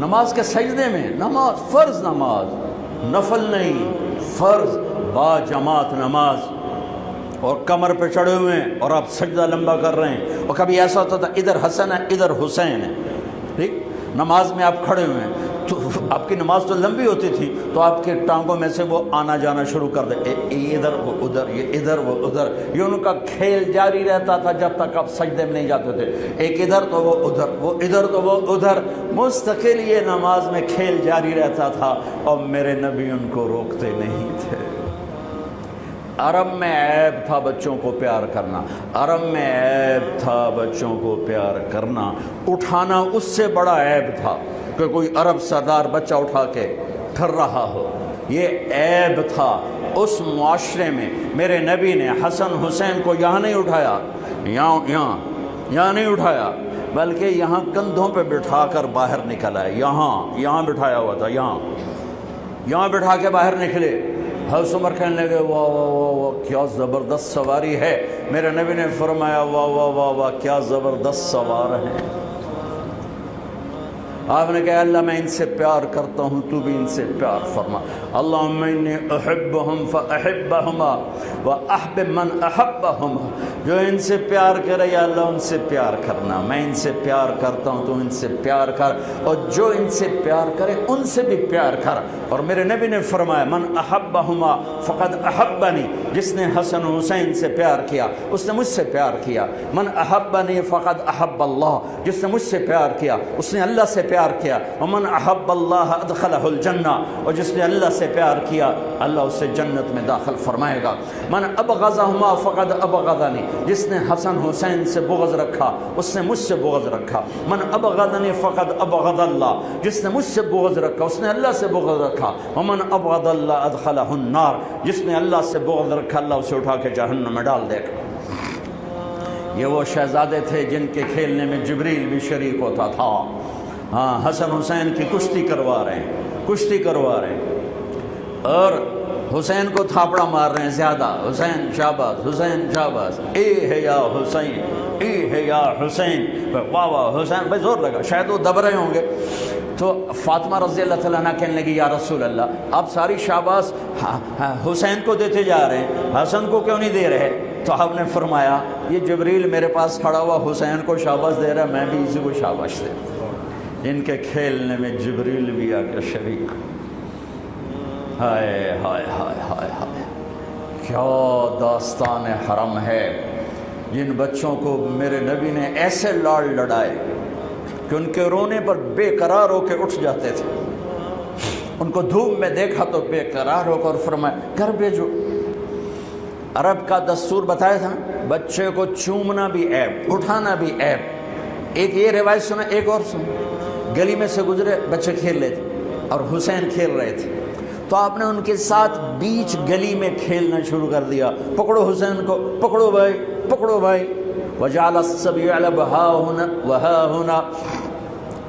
نماز کے سجدے میں، نماز فرض نماز، نفل نہیں، فرض با جماعت نماز، اور کمر پہ چڑھے ہوئے ہیں اور آپ سجدہ لمبا کر رہے ہیں، اور کبھی ایسا ہوتا تھا ادھر حسن ہے ادھر حسین ہے، ٹھیک، نماز میں آپ کھڑے ہوئے ہیں تو آپ کی نماز تو لمبی ہوتی تھی تو آپ کے ٹانگوں میں سے وہ آنا جانا شروع کر دے، ادھر وہ ادھر، یہ ادھر وہ ادھر، یہ ان کا کھیل جاری رہتا تھا جب تک آپ سجدے میں نہیں جاتے تھے، ایک ادھر تو وہ ادھر، وہ ادھر تو وہ ادھر، مستقل یہ نماز میں کھیل جاری رہتا تھا، اور میرے نبی ان کو روکتے نہیں تھے۔ عرب میں عیب تھا بچوں کو پیار کرنا، عرب میں عیب تھا بچوں کو پیار کرنا، اٹھانا اس سے بڑا عیب تھا کہ کوئی عرب سردار بچہ اٹھا کے پھر رہا ہو، یہ عیب تھا اس معاشرے میں۔ میرے نبی نے حسن حسین کو یہاں نہیں اٹھایا، یہاں نہیں اٹھایا، بلکہ یہاں کندھوں پہ بٹھا کر باہر نکل آئے، یہاں بٹھایا ہوا تھا، یہاں بٹھا کے باہر نکلے۔ حضرت عمر کہنے لگے واہ واہ واہ واہ کیا زبردست سواری ہے، میرے نبی نے فرمایا واہ واہ واہ واہ کیا زبردست سوار ہیں۔ آپ نے کہا اللہ میں ان سے پیار کرتا ہوں، تو بھی ان سے پیار فرما۔ اللہم انی احبہم فاحبہما واحبب من احبہما، جو ان سے پیار کرے یا اللہ ان سے پیار کرنا، میں ان سے پیار کرتا ہوں تو ان سے پیار کر، اور جو ان سے پیار کرے ان سے بھی پیار کر۔ اور میرے نبی نے فرمایا من احبہما فقد احبنی، جس نے حسن حسین سے پیار کیا اس نے مجھ سے پیار کیا، من احبنی فقد احب اللہ، جس نے مجھ سے پیار کیا اس نے اللہ سے پیار کیا، ومن احب اللہ ادخلہ الجنہ، اور جس نے اللہ سے پیار کیا اللہ اسے جنت میں داخل فرمائے گا، من ابغضہما فقد ابغضنی، جس نے حسن حسین سے بغض رکھا اس نے مجھ سے بغض رکھا، من ابغضنی فقد ابغض اللہ، جس نے مجھ سے بغض رکھا اس نے اللہ سے بغض رکھا، ومن ابغض اللہ ادخلہ النار، جس نے اللہ سے بغض رکھا اللہ اسے اٹھا کے جہنم میں ڈال دے گا۔ یہ وہ شہزادے تھے جن کے کھیلنے میں جبریل بھی شریک ہوتا تھا۔ ہاں حسن حسین کی کشتی کروا رہے ہیں اور حسین کو تھاپڑا مار رہے ہیں زیادہ، حسین شاباز، حسین شاباز، اے ہے یا حسین، اے ہے یا حسین، واہ واہ حسین، بھائی زور لگا، شاید وہ دب رہے ہوں گے۔ تو فاطمہ رضی اللہ تعالیٰ عنہ کہنے لگی یا رسول اللہ آپ ساری شاباز حسین کو دیتے جا رہے ہیں، حسن کو کیوں نہیں دے رہے؟ تو آپ نے فرمایا یہ جبریل میرے پاس کھڑا ہوا حسین کو شاباش دے رہا ہے، میں بھی اسی کو شاباش دے رہا ہوں۔ ان کے کھیلنے میں جبریل بھی آ کے شریک۔ ہائے ہائے ہائے ہائے ہائے، کیا داستان حرم ہے، جن بچوں کو میرے نبی نے ایسے لاڑ لڑائے کہ ان کے رونے پر بے قرار ہو کے اٹھ جاتے تھے، ان کو دھوپ میں دیکھا تو بے قرار ہو کر فرمایا گھر بھیجو۔ عرب کا دستور بتایا تھا بچے کو چومنا بھی عیب، اٹھانا بھی عیب۔ ایک یہ روایت سنا، ایک اور سن، گلی میں سے گزرے بچے کھیل رہے تھے اور حسین کھیل رہے تھے، تو آپ نے ان کے ساتھ بیچ گلی میں کھیلنا شروع کر دیا، پکڑو حسین کو، پکڑو بھائی پکڑو بھائی، وجعل الصبی یلعب ہا ہنا وہا ہنا،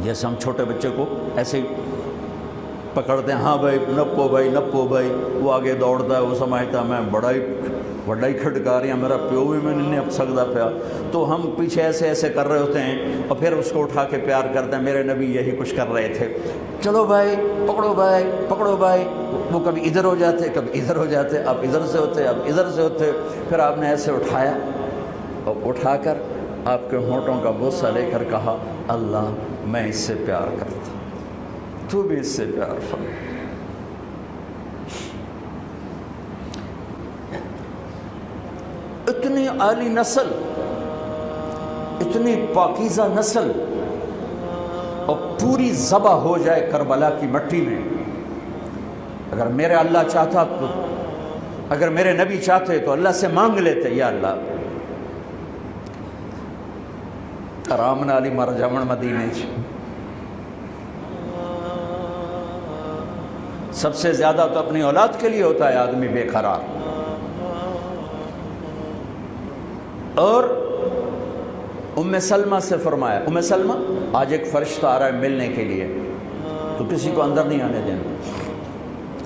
جیسے ہم چھوٹے بچے کو ایسے پکڑتے ہیں، ہاں بھائی نپو بھائی نپو بھائی، وہ آگے دوڑتا ہے، وہ سمجھتا ہے میں بڑا ہی کھٹکاری ہیں، میرا پیو بھی میں نہیں اب سکتا پیا، تو ہم پیچھے ایسے کر رہے ہوتے ہیں اور پھر اس کو اٹھا کے پیار کرتے ہیں۔ میرے نبی یہی کچھ کر رہے تھے، چلو بھائی پکڑو بھائی پکڑو بھائی، وہ کبھی ادھر ہو جاتے کبھی ادھر ہو جاتے، اب ادھر سے ہوتے اب ادھر سے ہوتے، پھر آپ نے ایسے اٹھایا اور اٹھا کر آپ کے ہونٹوں کا بوسہ لے کر کہا اللہ میں اس سے پیار کرتا، تو بھی اس سے پیار فرما۔ اتنی عالی نسل، اتنی پاکیزہ نسل، اور پوری ذبح ہو جائے کربلا کی مٹی میں۔ اگر میرے اللہ چاہتا تو، اگر میرے نبی چاہتے تو اللہ سے مانگ لیتے یا اللہ آرام نالی مر جامن مدینے چ۔ سب سے زیادہ تو اپنی اولاد کے لیے ہوتا ہے آدمی بے قرار۔ اور ام سلمہ سے فرمایا، ام سلمہ آج ایک فرشتہ آ رہا ہے ملنے کے لیے تو کسی کو اندر نہیں آنے دینا۔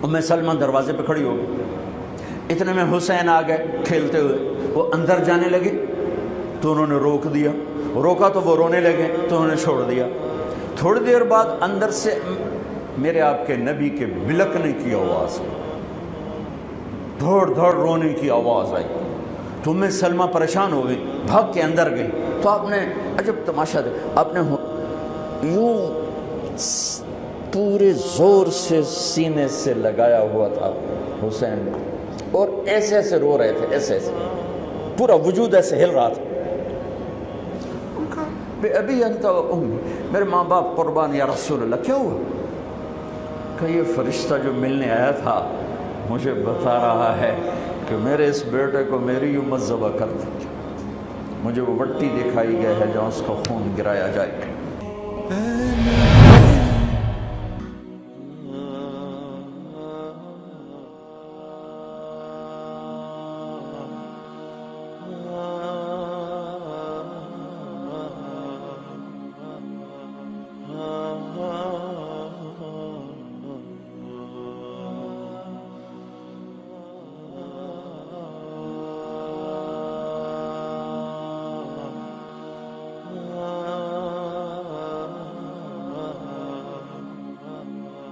ام سلمہ دروازے پہ کھڑی ہو گئی، اتنے میں حسین آ گئے کھیلتے ہوئے، وہ اندر جانے لگے تو انہوں نے روک دیا، روکا تو وہ رونے لگے تو انہوں نے چھوڑ دیا۔ تھوڑی دیر بعد اندر سے میرے آپ کے نبی کے بلکنے کی آواز آئی، دھوڑ دھوڑ رونے کی آواز آئی. تو میں سلمہ پریشان ہو گئی، بھاگ کے اندر گئی. تو آپ نے عجب تماشا دیکھا، آپ نے یوں پورے زور سے سینے سے لگایا ہوا تھا حسین، اور ایسے ایسے رو رہے تھے، ایسے ایسے پورا وجود ایسے ہل رہا تھا. بے ابی انت و امی، میرے ماں باپ قربان یا رسول اللہ. کیا ہوا؟ کہ یہ فرشتہ جو ملنے آیا تھا مجھے بتا رہا ہے کہ میرے اس بیٹے کو میری امت ذبح کر دی. مجھے وہ وٹی دکھائی گئی ہے جہاں اس کا خون گرایا جائے.